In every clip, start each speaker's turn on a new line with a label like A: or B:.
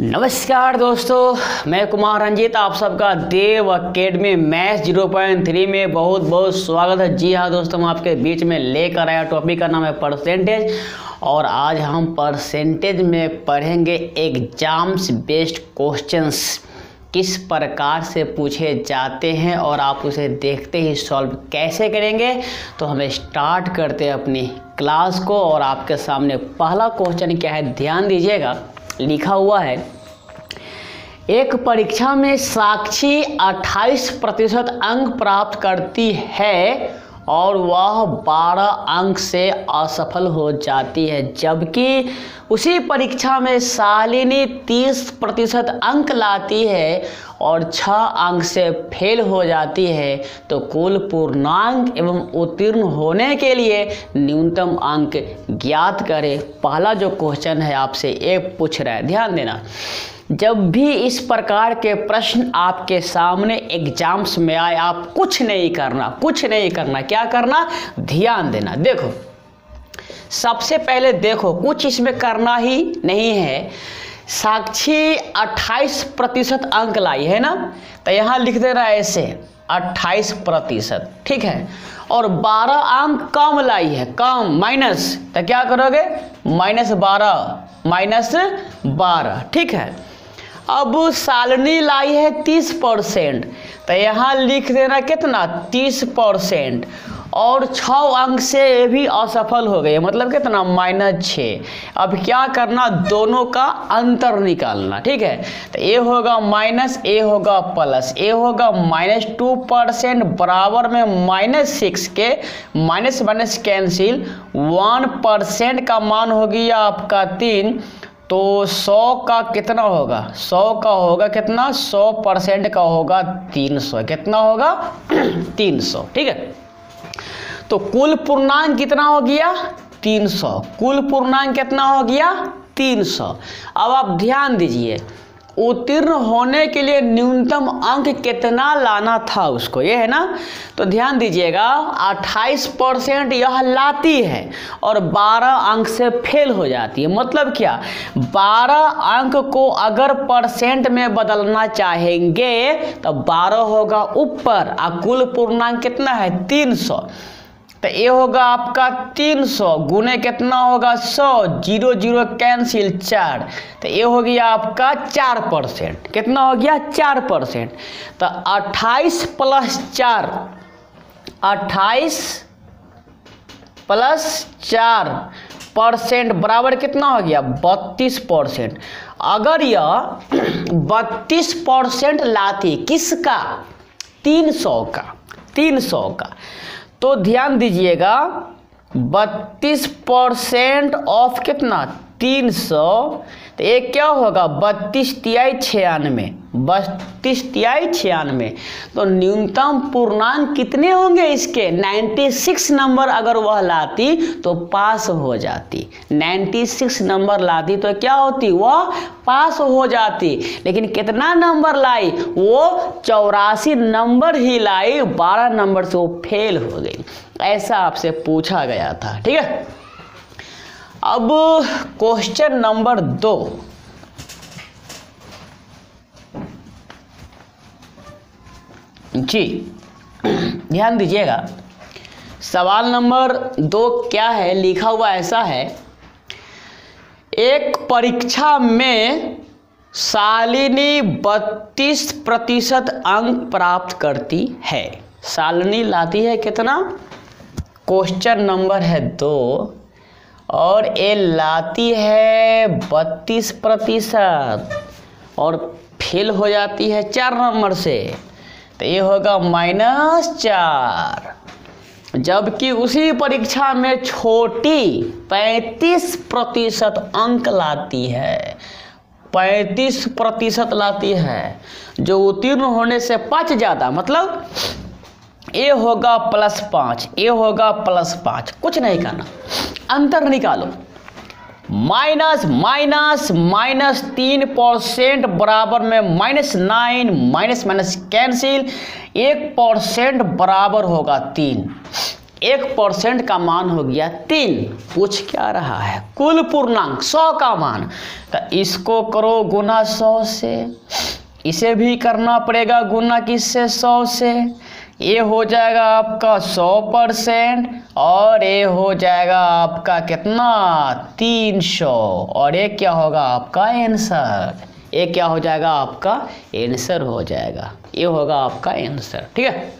A: नमस्कार दोस्तों, मैं कुमार रंजीत आप सबका देव अकेडमी मैथ्स 0.3 में बहुत बहुत स्वागत है। जी हाँ दोस्तों, हम आपके बीच में लेकर आया टॉपिक का नाम है परसेंटेज। और आज हम परसेंटेज में पढ़ेंगे एग्जाम्स बेस्ड क्वेश्चंस किस प्रकार से पूछे जाते हैं और आप उसे देखते ही सॉल्व कैसे करेंगे। तो हम स्टार्ट करते हैं अपनी क्लास को। और आपके सामने पहला क्वेश्चन क्या है, ध्यान दीजिएगा। लिखा हुआ है, एक परीक्षा में साक्षी 28% अंक प्राप्त करती है और वह 12 अंक से असफल हो जाती है, जबकि उसी परीक्षा में शालिनी 30% अंक लाती है और 6 अंक से फेल हो जाती है। तो कुल पूर्णांक एवं उत्तीर्ण होने के लिए न्यूनतम अंक ज्ञात करें। पहला जो क्वेश्चन है आपसे ये पूछ रहा है, ध्यान देना। जब भी इस प्रकार के प्रश्न आपके सामने एग्जाम्स में आए, आप कुछ नहीं करना। क्या करना, ध्यान देना। देखो, सबसे पहले देखो, कुछ इसमें करना ही नहीं है। साक्षी 28% अंक लाई है ना, तो यहाँ लिख देना ऐसे 28%, ठीक है। और 12 अंक कम लाई है, कम माइनस, तो क्या करोगे, -12, ठीक है। अब शालिनी लाई है 30%, तो यहाँ लिख देना कितना, 30%। और 6 अंक से ये भी असफल हो गए, मतलब कितना, -6। अब क्या करना, दोनों का अंतर निकालना, ठीक है। तो ये होगा माइनस, ये होगा प्लस, ये होगा -2% बराबर में -6 के माइनस माइनस कैंसिल, 1% का मान हो गया आपका 3। तो 100 का कितना होगा, 100 का होगा कितना, 100% का होगा 300। कितना होगा 300, ठीक है। तो कुल पूर्णांक कितना हो गया, 300। कुल पूर्णांक कितना हो गया, 300। अब आप ध्यान दीजिए, उत्तीर्ण होने के लिए न्यूनतम अंक कितना लाना था उसको, ये है ना। तो ध्यान दीजिएगा, 28% यह लाती है और 12 अंक से फेल हो जाती है। मतलब क्या, 12 अंक को अगर परसेंट में बदलना चाहेंगे तो 12 होगा ऊपर, और कुल पूर्णांक कितना है, 300। तो ये होगा आपका 300 गुने कितना होगा, 100, 0 0 कैंसिल 4। तो ये हो गया आपका 4%। कितना हो गया, 4%। तो 28 प्लस 4, 28 प्लस 4% बराबर कितना हो गया, 32%। अगर यह 32% लाती, किसका, 300 का, तो ध्यान दीजिएगा, 32% ऑफ कितना, 300। तो ये क्या होगा, 32 तिहाई 96, 32 तिहाई 96। तो न्यूनतम पूर्णांक कितने होंगे इसके, 96 नंबर अगर वह लाती तो पास हो जाती। 96 नंबर लाती तो क्या होती, वह पास हो जाती। लेकिन कितना नंबर लाई, वो 84 नंबर ही लाई, 12 नंबर से वो फेल हो गई। ऐसा आपसे पूछा गया था, ठीक है। अब क्वेश्चन नंबर 2, जी ध्यान दीजिएगा। सवाल नंबर 2 क्या है, लिखा हुआ ऐसा है, एक परीक्षा में शालिनी 32% अंक प्राप्त करती है। शालिनी लाती है कितना, क्वेश्चन नंबर है 2, और ये लाती है 32% और फेल हो जाती है 4 नंबर से। तो ये होगा -4। जबकि उसी परीक्षा में छोटी 35% अंक लाती है, 35% लाती है, जो उत्तीर्ण होने से 5 ज़्यादा, मतलब ये होगा +5, ये होगा +5। कुछ नहीं करना, अंतर निकालो। -3% बराबर में -9, माइनस माइनस कैंसिल, 1% बराबर होगा 3। 1% का मान हो गया 3। पूछ क्या रहा है? कुल पूर्णांक 100 का मान। तो इसको करो गुना 100 से, इसे भी करना पड़ेगा गुना किससे? 100 से। ये हो जाएगा आपका 100% और ये हो जाएगा आपका कितना? 300। और ये क्या होगा आपका आंसर? ये क्या हो जाएगा आपका आंसर? हो जाएगा, ये होगा आपका आंसर। ठीक है,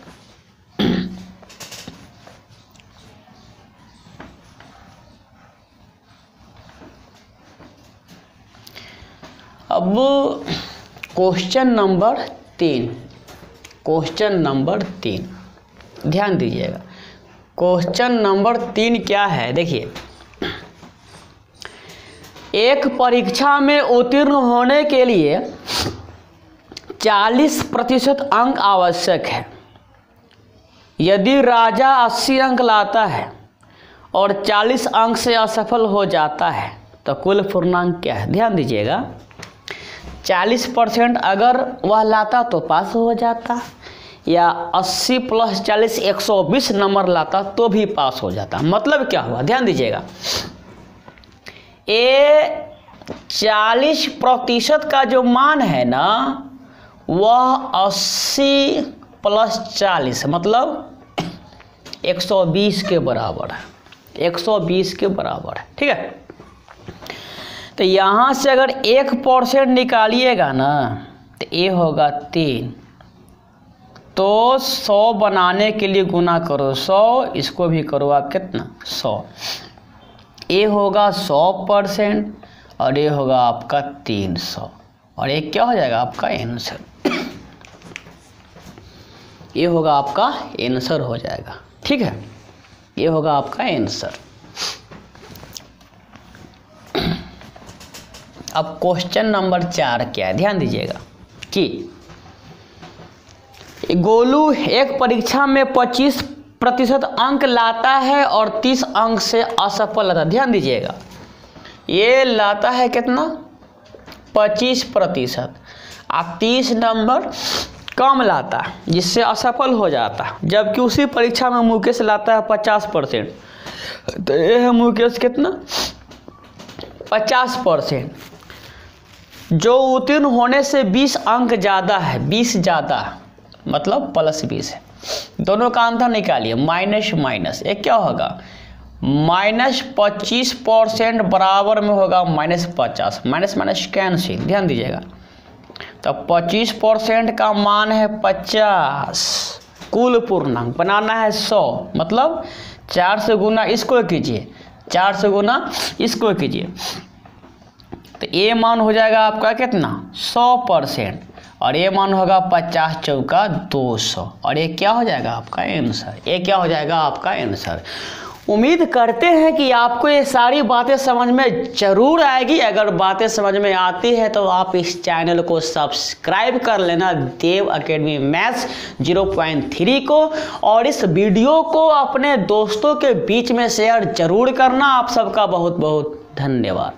A: अब क्वेश्चन नंबर 3, क्वेश्चन नंबर 3 ध्यान दीजिएगा। क्वेश्चन नंबर 3 क्या है? देखिए, एक परीक्षा में उत्तीर्ण होने के लिए 40% अंक आवश्यक है। यदि राजा 80 अंक लाता है और 40 अंक से असफल हो जाता है तो कुल पूर्णांक क्या है? ध्यान दीजिएगा, 40% अगर वह लाता तो पास हो जाता, या 80 + 40 120 नंबर लाता तो भी पास हो जाता। मतलब क्या हुआ? ध्यान दीजिएगा, ये 40% का जो मान है ना, वह 80 + 40 मतलब 120 के बराबर है, 120 के बराबर है। ठीक है, तो यहाँ से अगर 1% निकालिएगा ना तो ये होगा 3। तो 100 बनाने के लिए गुना करो 100, इसको भी करो आप कितना? 100। ये होगा 100% और ये होगा आपका 300 और ये क्या हो जाएगा आपका आंसर? ये होगा आपका आंसर हो जाएगा। ठीक है, ये होगा आपका आंसर। अब क्वेश्चन नंबर 4 क्या है? ध्यान दीजिएगा कि गोलू एक परीक्षा में 25% अंक लाता है और 30 अंक से असफल लाता है। ध्यान दीजिएगा, ये लाता है कितना? 25%। आप 30 नंबर कम लाता है जिससे असफल हो जाता, जबकि उसी परीक्षा में मुकेश लाता है 50%। तो ये है मुकेश कितना? 50%। जो उत्तीर्ण होने से 20 अंक ज़्यादा है, 20 ज़्यादा मतलब +20 है। दोनों का अंतर निकालिए, माइनस माइनस, ये क्या होगा? -25% बराबर में होगा -50, माइनस माइनस कैंसिल। ध्यान दीजिएगा, तो 25% का मान है 50। कुल पूर्णांक बनाना है 100, मतलब 4 से गुना इसको कीजिए, 4 से गुना इसको कीजिए, तो ये मान हो जाएगा आपका कितना? 100%। और ये मान होगा 50 चौका 200 और ये क्या हो जाएगा आपका आंसर? ये क्या हो जाएगा आपका आंसर? उम्मीद करते हैं कि आपको ये सारी बातें समझ में जरूर आएगी। अगर बातें समझ में आती है तो आप इस चैनल को सब्सक्राइब कर लेना, देव अकेडमी मैथ्स 0.3 को, और इस वीडियो को अपने दोस्तों के बीच में शेयर जरूर करना। आप सबका बहुत बहुत धन्यवाद।